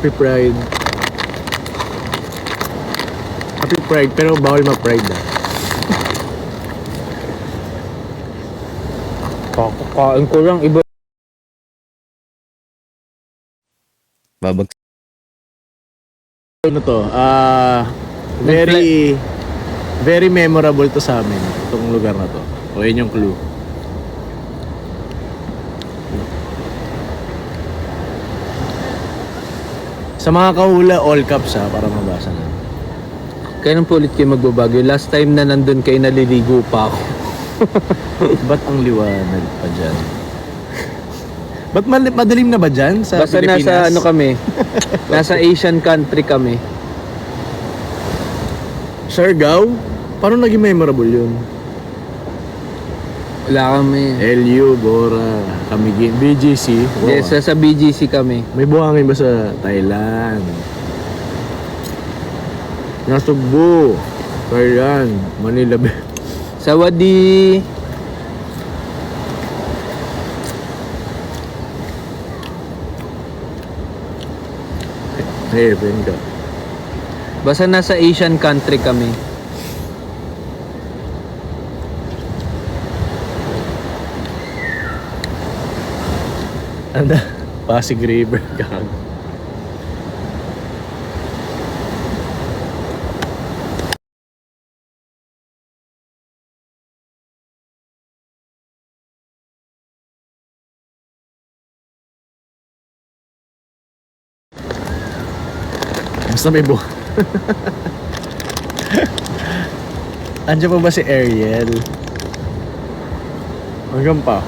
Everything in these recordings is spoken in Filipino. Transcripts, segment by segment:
Happy Pride. Happy Pride, pero bawal ma-pride ah. Kakakain ko lang iba. Babag. Ano to? Very memorable to sa amin, itong lugar na to. O yun yung clue. Sa mga kahula, all caps ha, para mabasa na. Kailan po ulit kayo magbabagyo? Last time na nandun kayo naliligo pa ako. Ba't ang liwanag pa dyan? Ba't madilim na ba dyan sa Basta Pilipinas? nasa ano kami, nasa Asian country kami. Siargao? Paano naging memorable yun? Wala kami. LU, Bora, Camiguin, BGC. Wow. Yes, sa BGC kami. May buhangin ba sa Thailand? Nasugbu, Thailand, Manila Bay. Sawadi. Heaven ka. Basta nasa Asian country kami. Ano? Pasig River, gag. Basta may Andiyan pa ba si Ariel? Hanggang pa.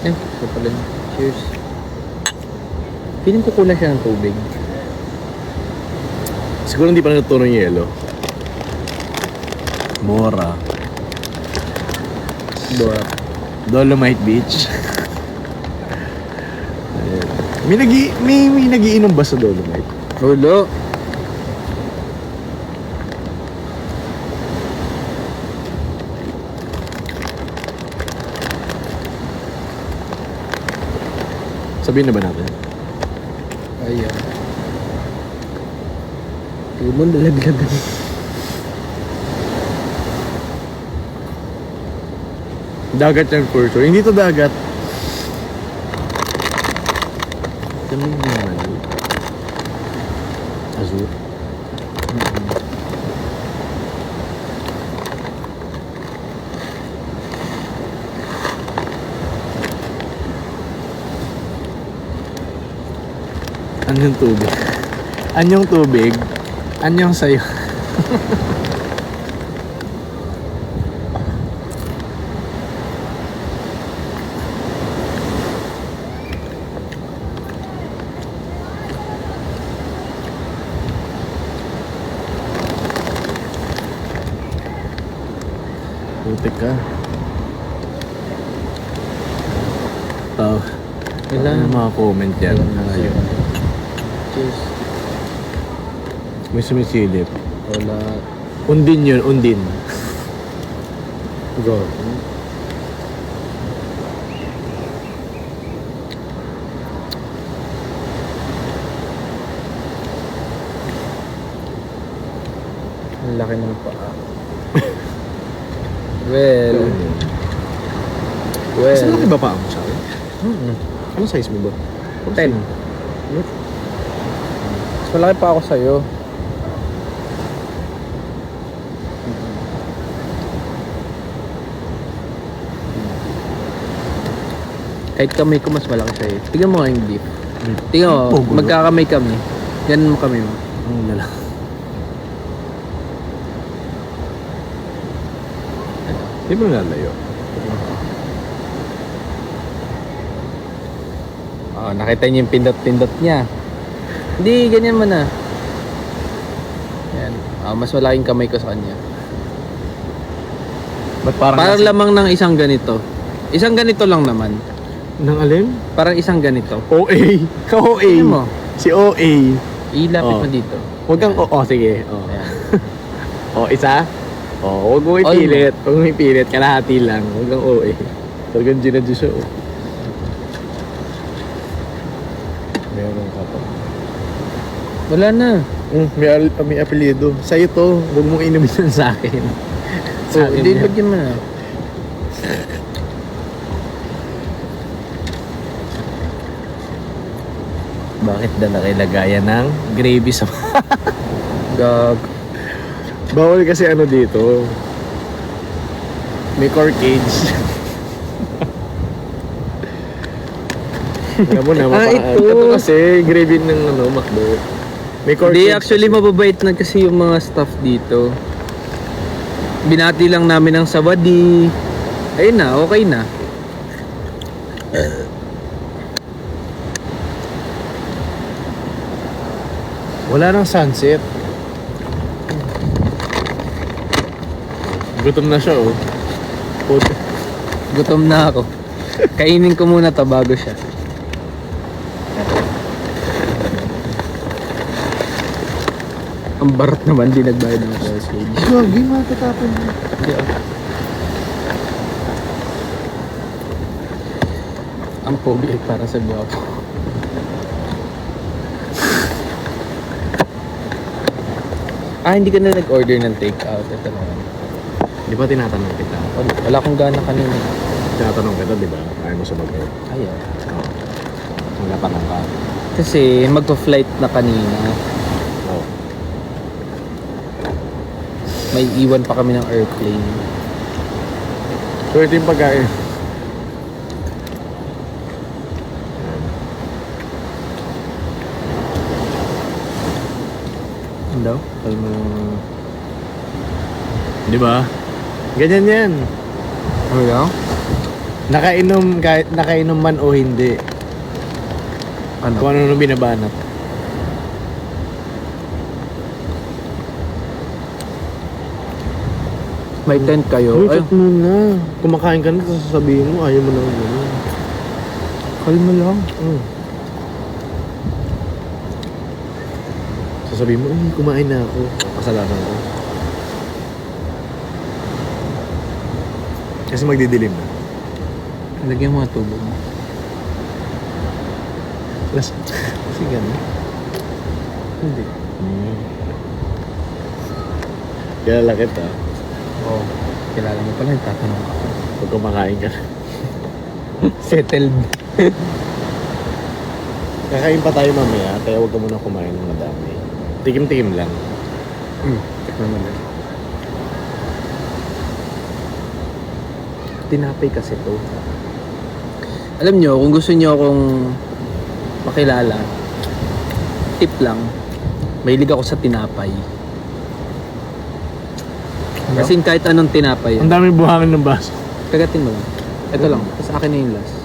Ito pala. Cheers. Feeling ko kulang siya ng tubig. Siguro hindi pa natutunan yung yelo. Bora. Bora. Dolomite Beach. Ayan. May nagiinom ba sa Dolomite? Hulo. Sabihin na ba natin? Ayan. Hindi mo nalaglag. Dagat yan for sure. Hindi to dagat. Kami naman. Azure. Anyong tubig? Anyong tubig? Anyong sayo? Putik ka. Tao. Kailangan. Ano mga comment yan? Ayun. Cheers. May sumisilip. Wala. Undin yun, undin. Go. Ang laki ng paa. Well. Mas laki ba pa mo sa akin? Anong size mo ba? 10. Mas malaki pa ako sa'yo. Kahit kamay ko mas malaki sa'yo. Tingnan mo nga yung beef. Tingnan mo, Pogo. magkakamay kami. Ganun mo kami mo. Ang lala. Di ba nalayo? Oh, nakita niyo yung pindot-pindot niya. Hindi, ganyan mo na. Yan. Mas malaking kamay ko sa kanya. Ba't parang Parang lamang ng isang ganito. Isang ganito lang naman. Nang alin? Parang isang ganito. OA. Ka-OA. Tingnan mo. Si OA. Ilapit Oh. mo dito. Huwag kang... Oh, sige. Oh. Ayan. Oh, isa. Oh, huwag mo ipilit. Huwag mo ipilit. Kalahati lang. Huwag kang OA. Talagang ginadyo siya. Oh. Meron ka pa. Wala na. May apelyido. Sa'yo to. Huwag mong inumin yan sa akin. So, hindi lagyan mo na. Bakit na nakilagayan ng gravy sa... Gag. Bawal kasi ano dito. May cork cage. Alam mo na, ito kasi gravy ng McDo. May cork Hindi, cage actually kasi. mababait na kasi yung mga staff dito. Binati lang namin ng sabadi. Ayun na, okay na. Wala nang sunset. Gutom na siya, oh. Puto. Gutom na ako. Kainin ko muna to bago siya. Ang barat naman, di nagbayad ng sausage. Gagi, matatapon mo. Hindi ah. Ang pogi ay para sa guwapo. Hindi ka na nag-order ng take-out. Ito naman. Di ba tinatanong kita? Wala akong gana kanina. Tinatanong kita, di ba? Ayaw mo sumagot. Ayaw. Oo. Nagtatanong ka. Kasi magpa-flight na kanina. Oo. May iwan pa kami ng airplane. So, ito yung pagkain. Ano? Di ba? Ganyan yan. Ano yan? Nakainom, kahit nakainom man o hindi. Ano? Kung ano nung binabanat. May tent kayo? Uy, cut muna. Kumakain ka na, tapos sasabihin mo, ayaw mo na gano'n. Kalma lang. Sasabihin mo, ay, kumain na ako. Kasalanan ko. Kasi magdidilim na. Lagyan mo nga tubig. Kasi gano'n. Hindi. Kilala kita. Oo. Kilala mo pala, tatanong ako. Pag kumakain ka. Settled. Kakain pa tayo mamaya, kaya huwag ka muna kumain ng madami. Tikim-tikim lang. Tikman mo lang. Tinapay kasi to. Alam nyo, kung gusto nyo akong makilala, tip lang, mahilig ako sa tinapay. Kasi kahit anong tinapay, Ang dami buhangin ng baso. kagatin mo lang. Ito lang, tapos akin na yung last.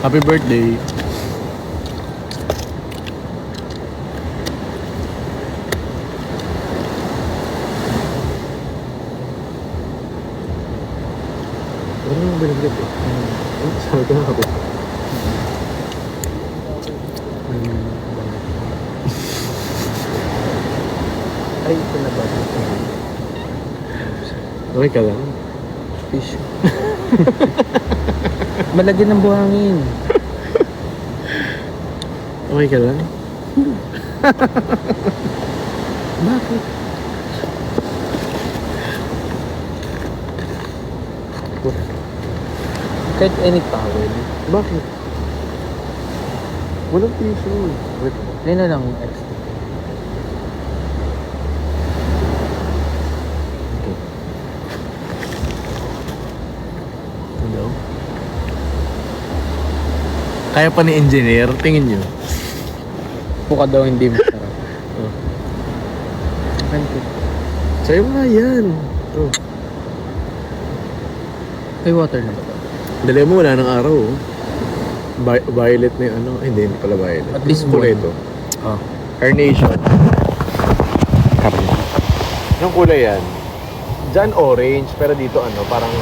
Happy birthday. Ano yung binagyan eh? Sabi ko na ako. Ay, ito na ba? Okay ka lang? Fish. Malagyan ng buhangin. Okay ka lang? Bakit? Kahit any towel. Bakit? Walang tissue. Wait. Yan na lang yung extra. Hello? Kaya pa ni engineer, tingin nyo. Buka daw hindi masarap. Oh. Akin ko. Sa'yo nga yan. Oh. May water na ba ito? Dali mo, wala ng araw. Oh. Violet na yung ano. Ay, hindi pala violet. At least kulay one. ito. Oh. Carnation. Anong kulay yan? Diyan orange, pero dito ano, parang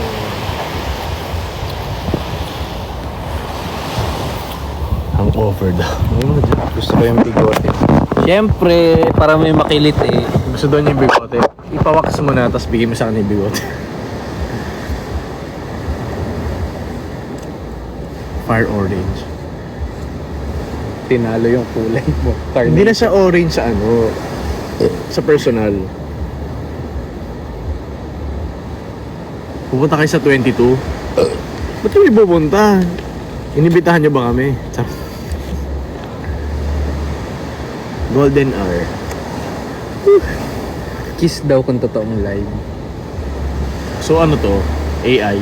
offer daw. Ayun mo dyan. Gusto ko yung bigote. Siyempre, para may makilit eh. Gusto daw niya yung bigote. Ipawakas mo na, tapos bigyan mo sa kanya yung bigote. Fire orange. Tinalo yung kulay mo. Hindi na siya orange sa ano. Sa personal. Pupunta kayo sa 22. Ba't kami pupunta? Inibitahan niyo ba kami? Golden hour. Kiss daw kung totoong live. So ano to? AI?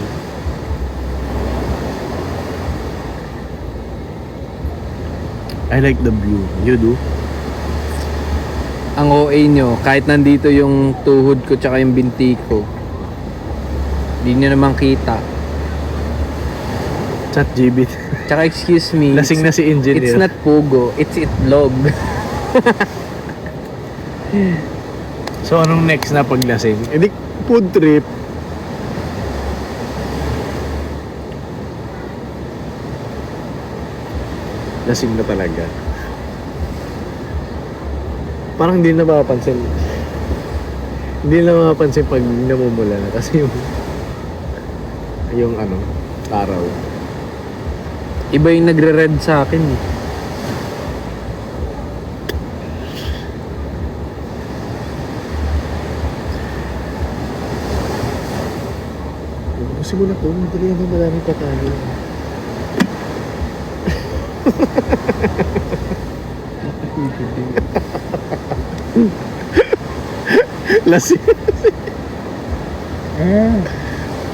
I like the view. You do? Ang OA nyo, kahit nandito yung tuhod ko tsaka yung binti ko, hindi nyo naman kita. Chat GB. Tsaka excuse me, Lasing na si engineer. it's not pugo, it's itlog. So anong next na paglasing? Edi food trip. Lasing na talaga. Parang hindi na mapapansin. Hindi na mapapansin pag namumula na kasi yung ano, araw. Iba yung nagre-red sa akin eh. Kasi mo na po, madali na marami pa tayo. Lasing.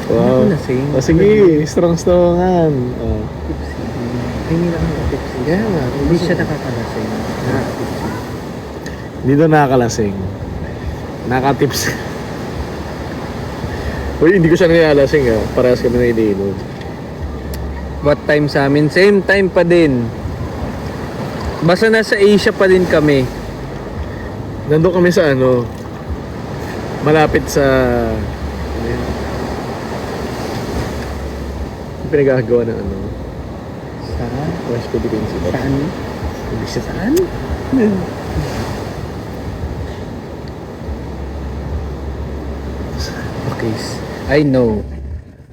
Wow. Lasing. O sige, strong-strongan. Oh. Hindi lang ako tipsy. Kaya nga. Hindi siya nakakalasing. Nakakatipsy. Dito nakakalasing. Nakatips. Uy, hindi ko siya nakalasing ha. Parehas kami na iniinom. What time sa amin? Same time pa din. Basta nasa Asia pa din kami. Nandun kami sa ano, malapit sa ano yun? Yung pinagagawa ng ano, Sa? West Philippines. Saan? Saan? Okay. I know.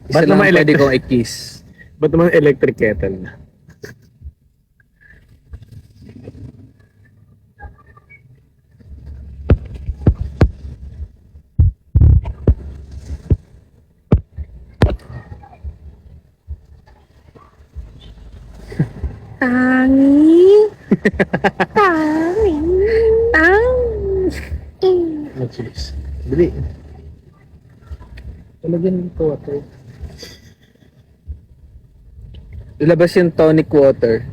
Isa Ba't lang naman pwede electric? kong i-kiss. Ba't naman electric kettle? Tangi. Tangi. Tangi. Magsilis. Dali. Talagyan ng water. Ilabas yung tonic water.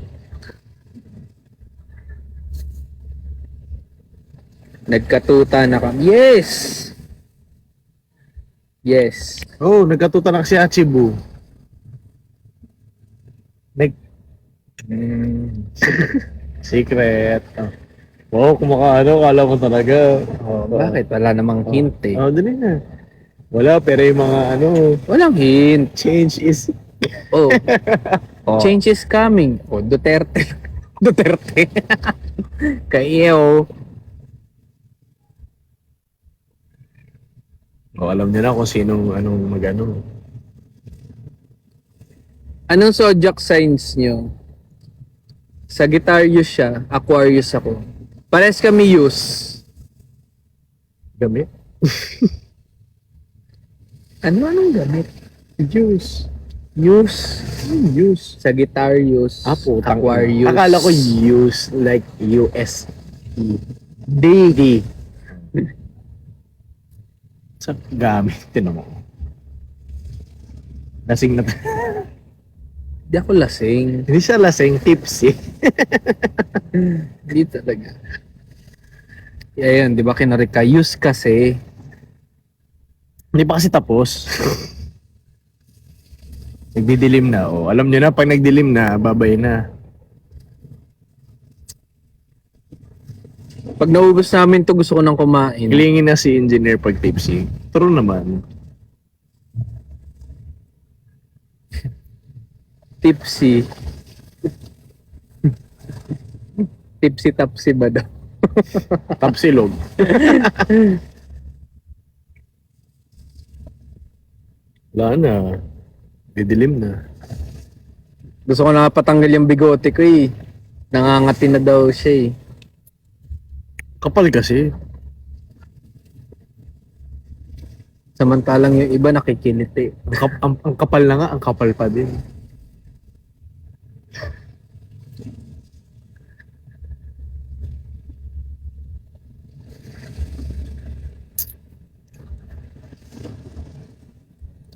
Nagkatuta na kami. Yes! Yes. Oh, nagkatuta na si Achibu. Nag... Secret. Oh. Wow, kumakaano, kala mo talaga. Oh, Bakit? Wala namang hint eh. Oh, dali na. Wala, pero yung mga ano, Walang hint. change is... Oh. Oh. Change is coming. Oh, Duterte. Duterte. Kayo. Oh, alam niyo na kung sinong anong magano. Anong zodiac signs nyo? Sagittarius siya, Aquarius ako. Pares kami use. Gamit? Anong gamit? Juice. Use. Use. Sagittarius, Putang Aquarius. ina. Akala ko use like U-S-E. D. Sa gamit. Tinan mo. Lasing na. Di ako lasing. Hindi siya lasing, tipsy. Hindi talaga. Ayan, di ba kinarik ka? Use kasi. Hindi pa kasi tapos. Nagdidilim na. Oh. Alam nyo na, pag nagdilim na, babay na. Pag naubos namin to gusto ko nang kumain. Hilingin na si engineer pag tipsy. True naman. Tipsy. Tipsy-tapsy ba daw? Tapsilog. Wala na. Didilim na. Gusto ko na patanggal yung bigote ko eh. Nangangati na daw siya eh. Kapal kasi. Samantalang yung iba nakikilit eh. Ang kapal na nga, ang kapal pa din.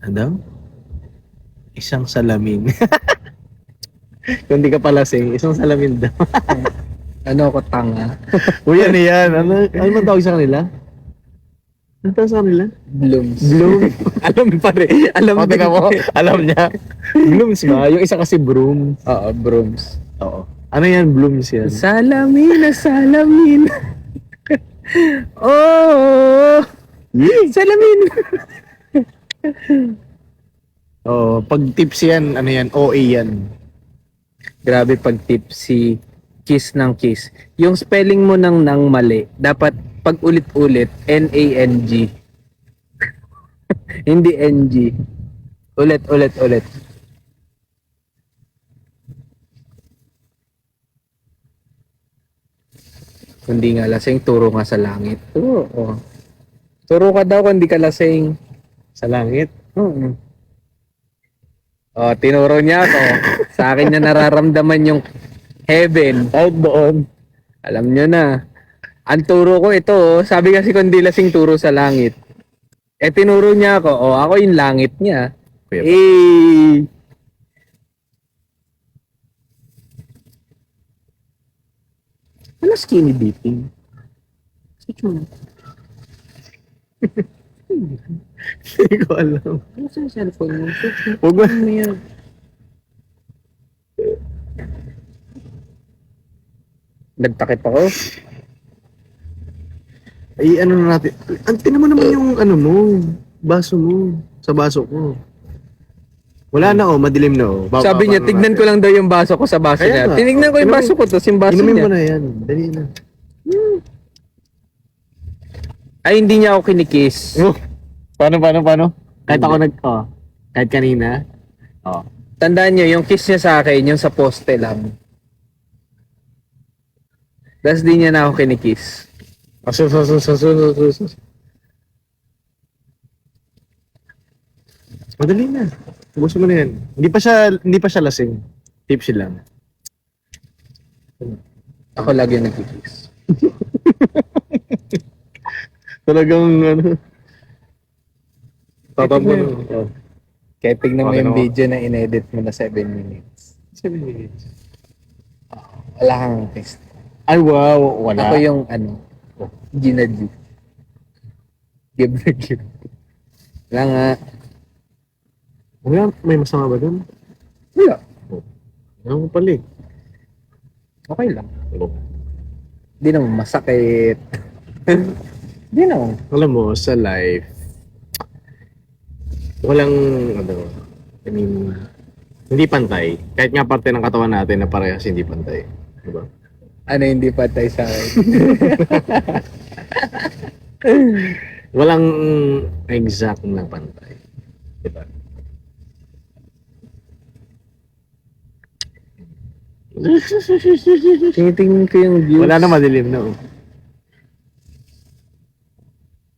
Adam? Isang salamin. Kung di ka palasing, isang salamin daw. Ano ako tanga? Uy, ano yan? Ano man tawag sa kanila? Ano tawag sa kanila? Blooms. Bloom. Alam pa rin. Alam O, tingnan mo. Alam niya. Blooms ba? Yung isa kasi broom. Oo, brooms. Oo. Ano yan? Blooms yan. Salamin na salamin. Oh! Salamin! Oo. Pag tips yan, ano yan? OA yan. Grabe pag tipsy, kiss ng kiss. Yung spelling mo ng nang mali, dapat pag ulit-ulit, N-A-N-G. Hindi N-G. Ulit. Hindi nga lasing, turo nga sa langit. Oo. Turo ka daw kung hindi ka lasing. Sa langit. Oo. Oh, tinuro niya ako. Sa akin niya nararamdaman yung heaven. Out doon. Alam niyo na. Ang turo ko ito, oh. Sabi kasi kung di lasing turo sa langit. Eh tinuro niya ako, oh, ako yung langit niya. Kuya ba? Eh. Ano skinny dipping? Hindi ko alam. Ano sa cellphone mo? Huwag mo. Ano yan? Nagtakip ako. Ay, ano na natin. Tinan mo naman yung ano mo. Baso mo. Sa baso ko. Wala na oh, madilim na oh. Sabi niya, tignan ko lang daw yung baso ko sa baso Kaya niya. nga. Tinignan ko yung baso ko, tapos yung baso Inumin niya. mo na yan. Dali na. Ay, hindi niya ako kinikiss. Oh. Paano? Kahit ako kahit kanina. Oh. Tandaan niyo, yung kiss niya sa akin, yung sa poste lang. Tapos di niya na ako kinikiss. Asus. Madali na. Gusto mo na yan. Hindi pa siya lasing. Tipsy lang. Ako lagi yung nagkikiss. Talagang ano. Tatap mo. Tignan. Oh. Kaya tignan mo Okay, yung no? video na inedit mo na 7 minutes. 7 minutes. Wala kang test. Ay wow, wala. Ako yung Gina G. Give. Wala nga. Wala, may masama ba dun? Wala. Ano ko pala eh. Okay lang. Oh. Hindi naman masakit. Hindi naman. Alam mo, sa life, walang, I mean, hindi pantay. Kahit nga parte ng katawan natin na parehas hindi pantay. Diba? Ano hindi patay sa akin? Walang exact na pantay. Diba? Tinitingnan ko yung views. Wala na madilim na. Oh.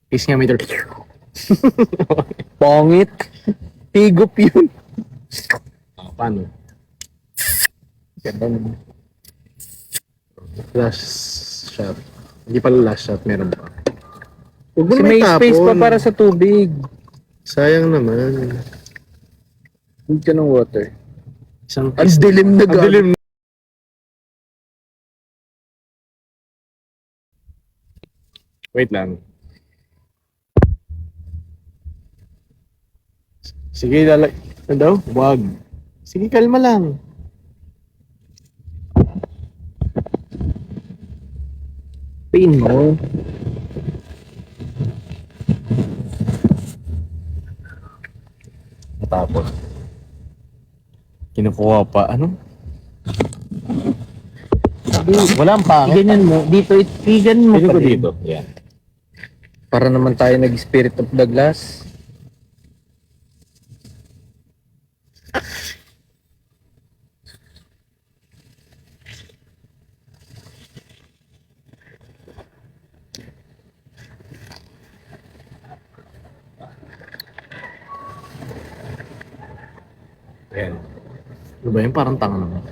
Kiss nga meter. Pongit. Higop yun. Paano? Ganun. Last shot. Hindi pala last shot, meron pa. Huwag mo Kasi na may space pa itapon. para sa tubig. Sayang naman. Need ka ng water. Isang Ang dilim na Ang gago. dilim. Wait lang. Sige, ano daw? Wag. Sige, kalma lang. Pain mo. Tapos, kinukuha pa, ano? Walang pangit. Ganyan mo. Dito, ganyan mo Pili pa ko din. dito. Yan. Para naman tayo nag-spirit of the glass. Yan. Ano ba yun? Parang tanga naman.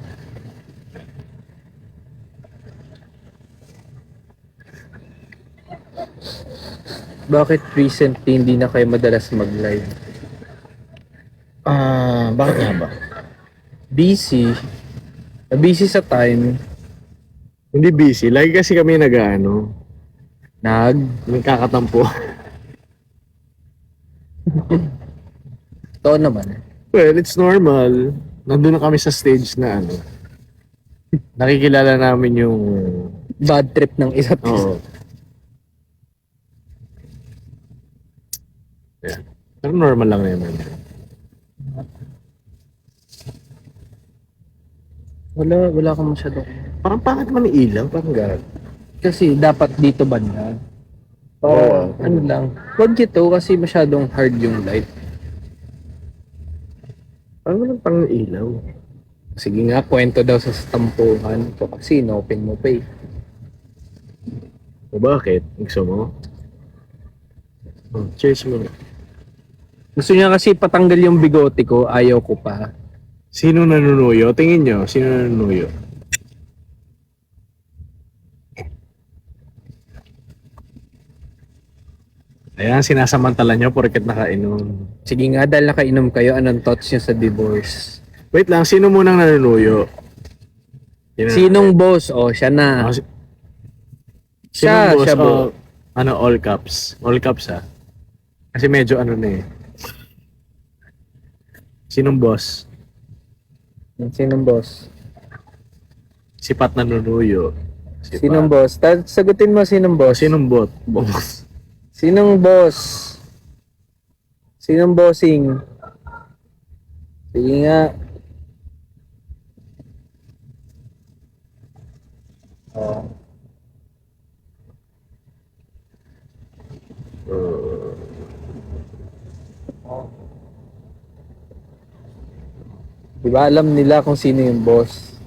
Bakit recently hindi na kayo madalas mag-live? Bakit nga ba? Busy. Busy sa time. Hindi busy. Lagi kasi kami nag-ano, nagkakatampo. Totoo naman. Well, it's normal. Nandun na kami sa stage na ano. Nakikilala namin yung... Bad trip ng isa't isa. Oo. Yeah. Pero normal lang naman. Wala akong masyado. Parang pangit man yung ilaw. Parang gag. Kasi dapat dito banda. Oo. Ano lang. Wag ito kasi masyadong hard yung light. Parang walang pang ilaw. Sige nga, kwento daw sa tampuhan. So kasi open mo pa eh. O bakit? Gusto mo? Oh, cheers mo. Gusto niya kasi patanggal yung bigote ko. Ayaw ko pa. Sino nanunuyo? Tingin nyo, sino nanunuyo? Ayan, sinasamantala nyo porket nakainom. Sige nga, dahil nakainom kayo, anong thoughts niyo sa divorce? Wait lang, sino munang nanunuyo? Yun na. Sinong boss? O, siya na. Oh, Siya, sinong boss? siya Oh, bo. ano, all caps. All caps ah. Kasi medyo ano na eh. Sinong boss? Sinong boss? Si Pat nanunuyo. Si Sinong Pat. boss? Sagutin mo sinong boss. Sinong bot? Boss. Sinong boss? Sinong bossing? Sige nga. Oh. Diba alam nila kung sino yung boss?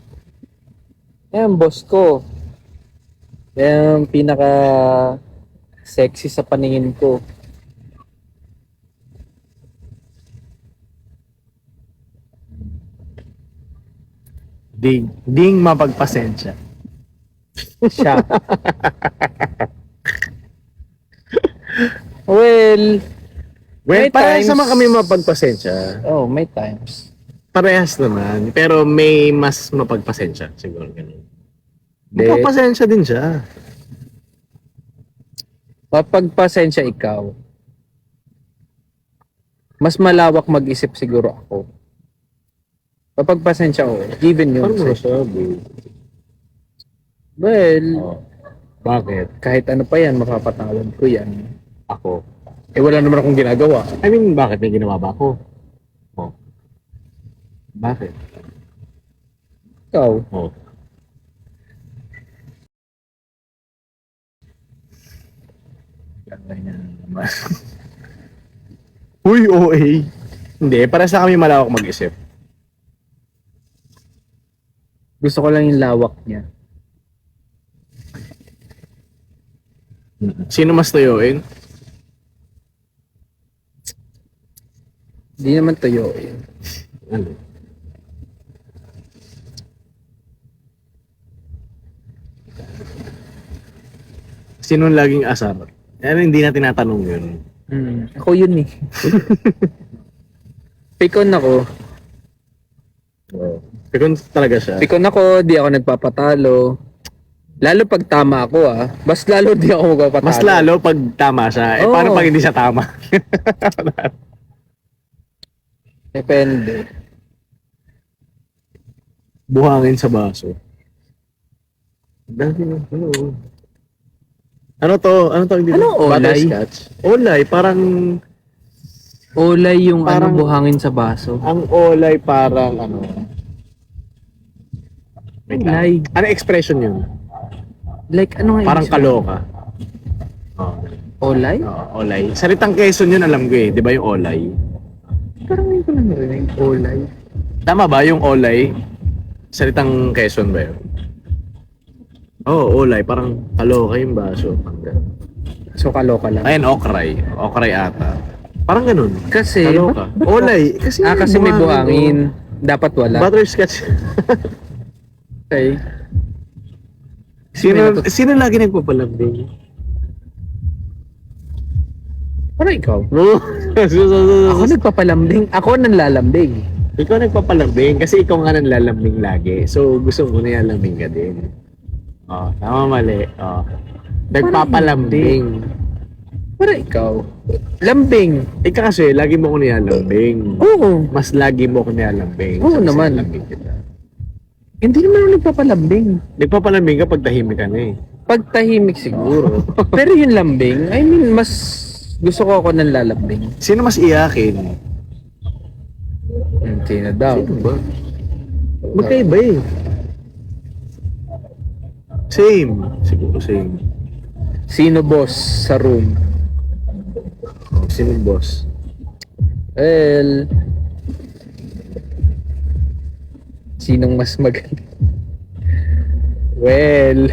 Yan, boss ko. Yan ang pinaka sexy sa paningin ko. Ding mapagpasensya. Siya. Well, Well, May parehas times- naman kami mapagpasensya. may times. Parehas naman. Pero may mas mapagpasensya. Siguro ganun. Hindi. Mapagpasensya din siya. Kapag pasensya ikaw, mas malawak mag-isip siguro ako. Kapag pasensya ko, given yun. Parang masabi. Well, Oh. Bakit? kahit ano pa yan, mapapatawad ko yan. Ako. Eh wala naman akong ginagawa. I mean, bakit? May ginawa ba ako? Oh. Bakit? Ikaw, Oh. Ganyan naman. Uy, OA. Hindi, para sa kami malawak mag-isip. gusto ko lang yung lawak niya. Sino mas tuyuin? Hindi naman tuyo yun. Ano? Sino ang laging asar? Ano, hindi na tinatanong yun. Ako yun eh. Pikon ako. Oh. Pero talaga siya. Pikon ako, di ako nagpapatalo. Lalo pag tama ako Mas lalo di ako magpapatalo. Mas lalo pag tama siya. Eh, Oo. paano pag hindi siya tama? Depende. Buhangin sa baso. Dami na. Ano? Ano to? Ano tawag dito? Ano olay? Butterscotch? Olay, parang... Olay yung Parang- buhangin sa baso. Ang olay parang ano... Wait lang. Olay. Ano expression yun? Like, ano nga Parang ibig sabihin? kaloka. Oh, Olay? olay. Salitang Quezon yun, alam ko eh. Di ba yung olay? Parang hindi ko lang narinig. Olay. Tama ba yung olay? Salitang Quezon ba yun? Oo, olay. Parang kaloka yung baso. So, kaloka lang. Ayun, okray. Okray ata. Parang ganun. Kasi, Kaloka. Olay. Kasi, kasi may buhangin. Dapat wala. Butterscotch. Okay. Sino lagi nagpapalambing? Parang ikaw. No. Ako nagpapalambing. Ako nanlalambing. Ikaw nagpapalambing kasi ikaw nga nanlalambing lagi. So, gusto mo na lambing ka din. Oh, tama mali. Oh. Nagpapalambing. Parang ikaw. Lambing. Ikaw kasi, lagi mo ko nilalambing. Oo. Mas lagi mo ko nilalambing. Oo So, naman. sinalambing kita. Hindi naman ako nagpapalambing. Nagpapalambing ka pag tahimik ka na eh. Pag tahimik siguro. Pero yung lambing, I mean, mas gusto ko ako nanlalambing. Sino mas iyakin? Hindi na daw. Sino ba? Magkaiba eh. Same. Siguro same. Sino boss sa room? Sino boss? Well, sinong mas magaling? Well,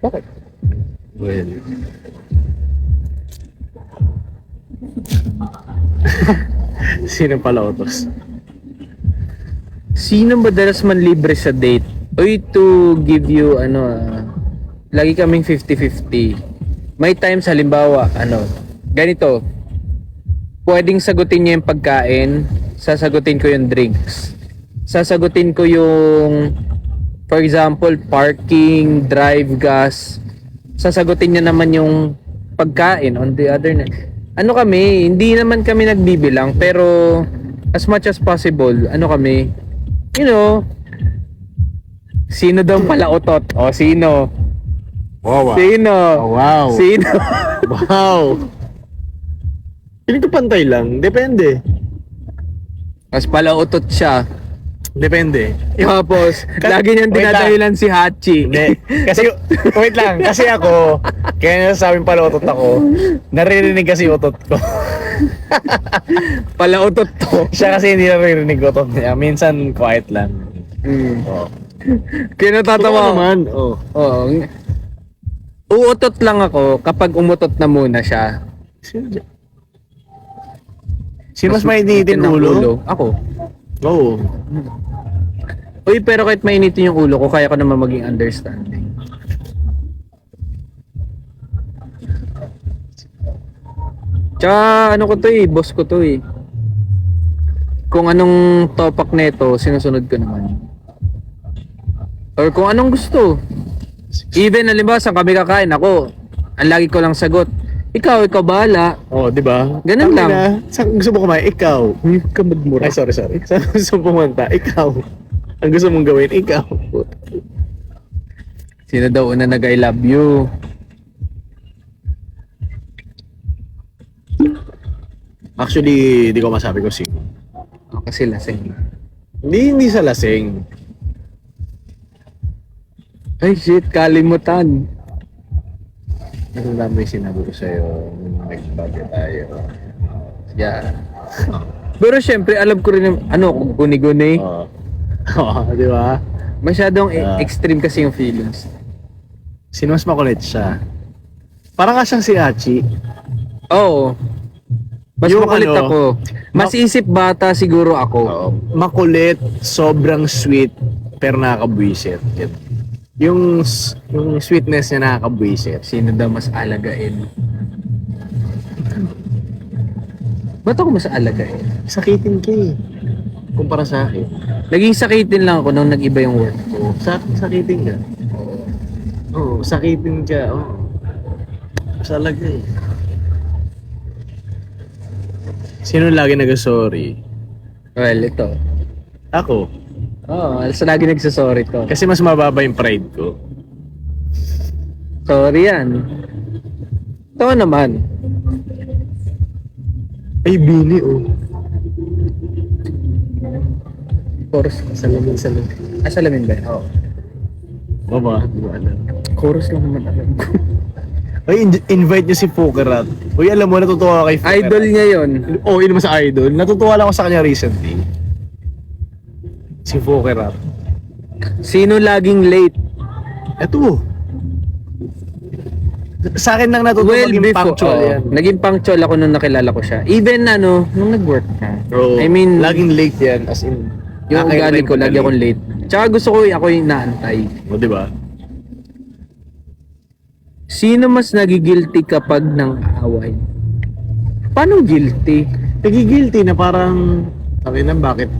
bakit? Well. Sino pala utos? Sino madalas man libre sa date? Oy, to give you, lagi kaming 50-50. May times, halimbawa, ganito. Pwedeng sagutin niya yung pagkain, sasagutin ko yung drinks. Sasagutin ko yung, for example, parking, drive, gas. Sasagutin niya naman yung pagkain on the other hand. Hindi naman kami nagbibilang, pero as much as possible, kami, sino daw pala utot? O, sino? Wow. Sino? Oh, wow. Sino? Wow. Hindi ko pantay lang. Depende. Mas pala utot siya. Depende. Tapos, lagi niyang Wait lang. dinadahilan si Hachi. Hindi. Kasi, wait lang. Kasi ako, kaya nasasabing pala utot ako, naririnig kasi utot ko. Pala utot to. Siya kasi hindi naririnig utot niya. Minsan, quiet lang. Oh. Kaya natatawa ako. naman. Oh. Oo. Uutot lang ako kapag umutot na muna siya. Sino mas mainitin ng ulo? Ako. Oo. Uy, pero kahit mainitin yung ulo ko, kaya ko naman maging understanding. Tsaka, ko to boss ko to Kung anong topak neto, sinusunod ko naman. Or kung anong gusto. Even, halimbawa, saan kami kakain, ako, ang lagi ko lang sagot, ikaw bahala. Oh, di ba? Ganun lang. Saan gusto mo kumain? Ikaw. Huwag ka magmura. Ay, sorry. Saan gusto mo pumunta? Ikaw. Ang gusto mong gawin, ikaw. Sino daw una nag-I love you? Actually, di ko masabi ko sino. Kasi lasing. Hindi sa lasing. Ay shit, kalimutan. Ano naman yung sinabi ko sa'yo nung nag-budget tayo? Yeah. Pero syempre, alam ko rin yung, kung guni-guni. Oo. Oo, di ba? Masyadong Yeah. extreme kasi yung feelings. Sino mas makulit siya? Parang nga siyang si Hachi. Oo. Mas Yung makulit ako. Mas isip bata siguro ako. Oo. Makulit, sobrang sweet, pero nakakabwisit. Yung sweetness niya nakakabwisit. Sino daw mas alagain? Ba't ako mas alagain? Sakitin ka eh. Kumpara sa akin. Naging sakitin lang ako nung nag-iba yung work ko. Sakitin ka. Oo, sakitin ka. Oo. Salaga eh. Sino lagi nag-sorry? Well, ito. Ako. Oo, so lagi nagsasorry to. Kasi mas mababa yung pride ko. Sorry yan. Ito naman. Ay, Bini oh. Of course. Salamin. Salamin ba? Oo. Baba, di ba alam. Chorus lang naman alam ko. Ay, invite niyo si Fukerat. Uy, alam mo, natutuwa ako kay Fukerat. Idol niya yun. Oo, yun naman sa idol. Natutuwa lang ako sa kanya recently. Si Fukerat. Sino laging late? Eto. Sa akin lang natutuwa maging punctual yan. Naging punctual ako nung nakilala ko siya. Even nung nag-work ka. Bro, I mean, laging late yan. As in, yung ugali ko, lagi akong late. Tsaka gusto ko ako yung naantay. O, di ba? Sino mas nagigilty kapag nang away? Paano guilty? Nagigilty na parang, sabi na bakit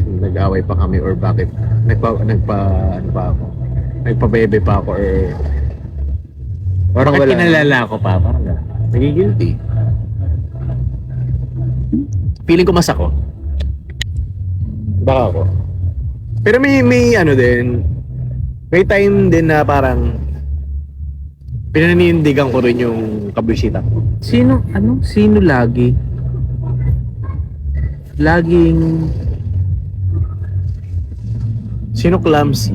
nag-away pa kami or bakit ano pa ako? Nagpabebe pa ako or Parang bakit wala. kinalala ko pa? Parang gano'n. Nagigilty. Feeling ko mas ako. Baka ako. Pero may ano din, may time din na parang pinaninindigan ko rin yung kabisita ko. Sino lagi? Laging Sino clumsy?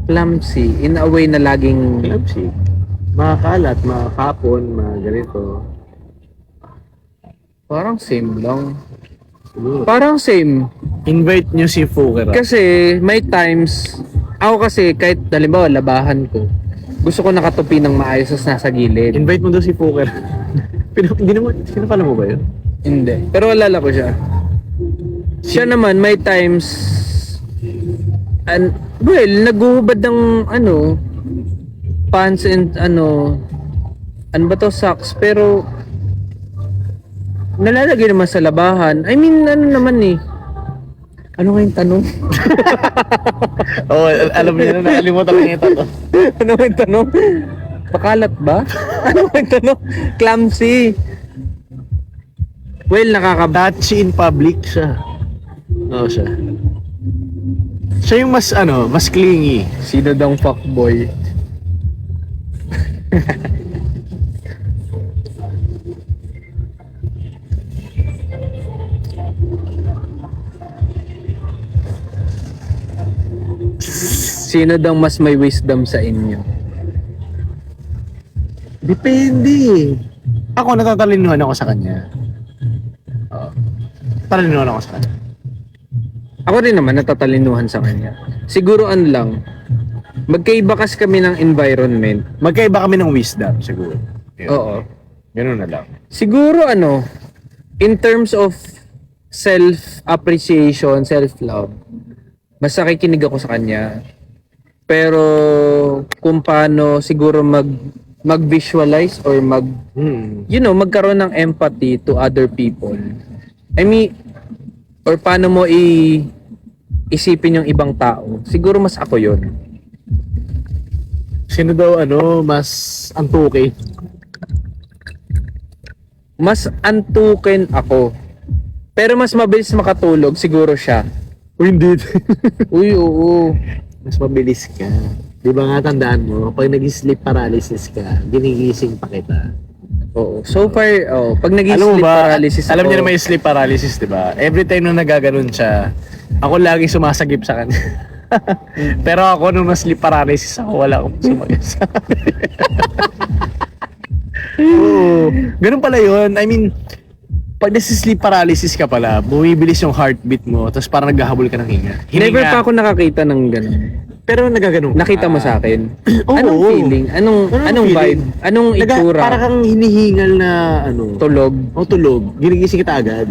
clumsy in a way na laging Clumsy. Makakalat, makakapon, mga ganito. parang same lang. Siguro. Parang same. Invite nyo si Fuker. Kasi may times ako kasi kahit halimbawa labahan ko. Gusto ko nakatupi ng maayos sa nasa gilid. Invite mo daw si Fuker. Hindi naman, sinapala mo ba yun? Hindi. Pero alala ko siya. Siya naman may times naguhubad ng pants and ano ba to, socks, pero nalalagay naman sa labahan. I mean, naman eh. Ano nga yung tanong? Oo, alam niyo na, nakalimutan lang yung tanong. Ano nga yung tanong? Pakalat ba? Ano nga yung tanong? Clumsy. Well, Touchy in public siya. Oo, siya. Siya yung mas clingy. Sino daw fuckboy? Sino daw mas may wisdom sa inyo? Depende. Ako, natatalinuhan ako sa kanya. Oo. Tatalinuhan ako sa kanya. Ako rin naman natatalinuhan sa kanya. Siguro lang, magkaiba kasi kami ng environment. Magkaiba kami ng wisdom, siguro. Yun. Oo. Ganun na lang. Siguro in terms of self-appreciation, self-love, mas nakikinig ako sa kanya. Pero kung paano siguro mag-visualize or magkaroon ng empathy to other people. I mean, or paano mo isipin yung ibang tao. Siguro mas ako yun. Sino daw mas antuki? Mas antukin ako. Pero mas mabilis makatulog, siguro siya. O hindi. Uy, oo. Mas mabilis ka. Di ba nga tandaan mo, pag nag-sleep paralysis ka, ginigising pa kita. Oo. So far, pag Alam mo nag-sleep ba, paralysis alam ako, niyo na may sleep paralysis, di ba? Every time na nagaganon siya, ako lagi sumasagip sa kanya. Pero ako nung mas sleep paralysis ako, wala akong sumasagip sa kanya. Oo. Ganun pala yun. I mean, pag nasi-sleep paralysis ka pala, bumibilis yung heartbeat mo, tapos parang naghahabol ka ng hinga. never pa ako nakakita ng ganun. Pero nagaganon ka. Nakita mo sa akin? Oo. Anong feeling? Anong feeling? vibe? Anong itsura? Para kang hinihingal na Tulog? o tulog. Ginigising kita agad.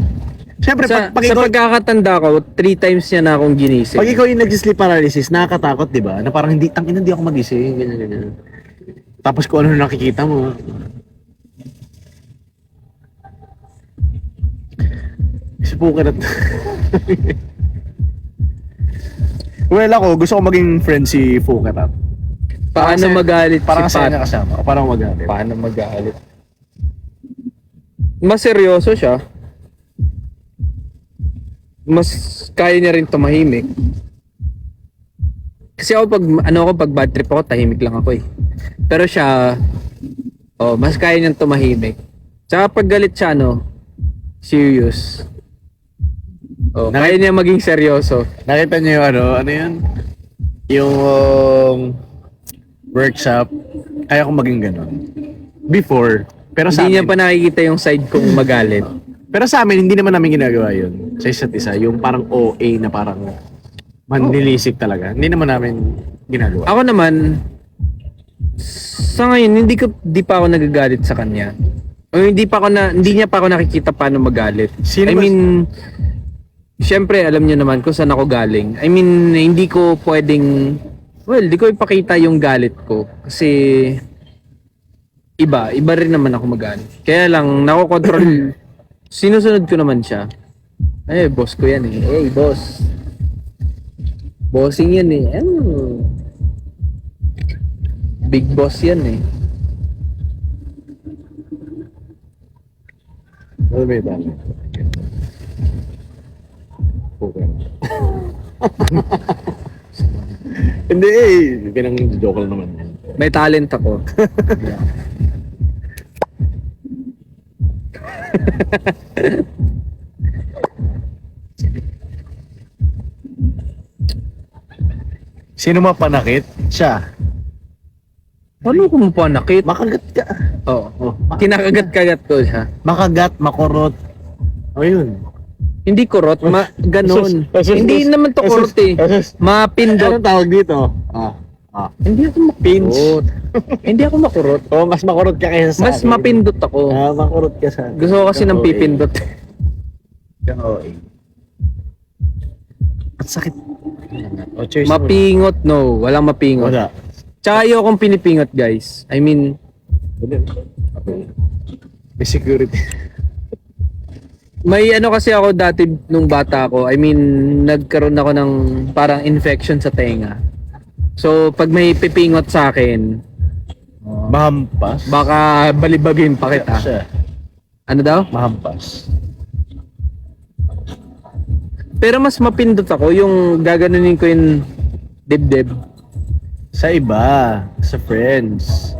Siyempre, Sa pag ikaw, pagkakatanda ko, 3 times niya na akong ginising. pag ikaw yung nag-sleep paralysis, nakakatakot, di ba? Na parang hindi ako magising, ganyan. Tapos kung ano nakikita mo. Si Puker at... Well, ako, gusto ko maging friend si Puker at. Paano magalit Parang si kasi Pat? niya kasama. O parang magalit. Paano magalit? Mas seryoso siya. Mas kaya niya rin tumahimik. Kasi ako pag bad trip ako, tahimik lang ako eh. Pero siya, mas kaya niyang tumahimik. Tsaka pag galit siya, serious. Oh, kaya niya maging seryoso. Nakita niyo yung ano yun? Yung workshop, kaya ko maging ganun. Before. Pero sa Hindi niya amin, pa nakikita yung side kong magalit. pero sa amin, hindi naman namin ginagawa yun. Sa isa't isa, yung parang OA na parang manlilisik talaga. Hindi naman namin ginagawa. Ako naman, sa ngayon, hindi pa ako nagagalit sa kanya. O hindi niya pa ako nakikita paano magalit. Sino I ba- mean, syempre alam niyo naman kung saan ako galing. I mean, hindi ko pwedeng, hindi ko ipakita yung galit ko. Kasi, iba rin naman ako magalit. Kaya lang, nakokontrol, sinusunod ko naman siya. Boss ko yan eh. Hey, boss. Bossing yan eh. Big boss yan eh. Ano ba yung dami? Okay. Hindi pinang-joke lang naman yan. May talent ako. Sino mapanakit? Siya. Ano kung panakit? Makagat ka. Oo. Oh, Kinakagat-kagat ko siya. makagat, makurot. O yun. Hindi kurot, ganon. Asus. Hindi naman to kurot eh. Mapindot. Anong tawag dito? Hindi ako makurot. Hindi ako makurot. Oh, mas makurot ka kaysa sa Mas akin. mapindot ako. Makurot ka sa akin. Gusto ko kasi ng OA. pipindot. OA. At sakit. O, choice mo. Mapingot, no. Walang mapingot. Wala. Tsaka ayokong pinipingot, guys. I mean, Wala. Okay. May security. may ano kasi ako dati nung bata ako. I mean, nagkaroon ako ng parang infection sa tenga. So, pag may pipingot sa akin, Mahampas. baka balibagin pa kita. Siya. Ano daw? Mahampas. Pero mas mapindot ako yung gaganunin ko yung dibdib. Sa iba. Sa friends.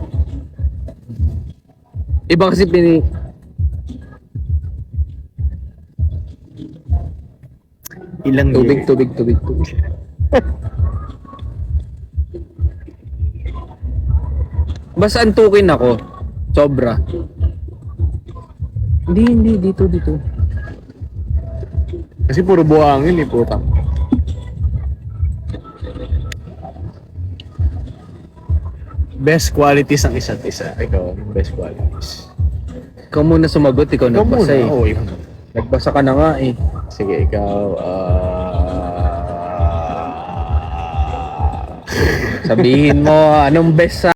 Iba kasi Ilang year? tubig. Basta antukin ako. Sobra. Hindi, dito. Kasi puro buhangin eh, puta. Best qualities ng isa't isa. Ikaw, anong best qualities? Ikaw muna sumagot, ikaw Ikaw muna. nagbasa eh. Oo, ikaw muna. Nagbasa ka na nga eh. Sige, ikaw, Sabihin mo, anong best sa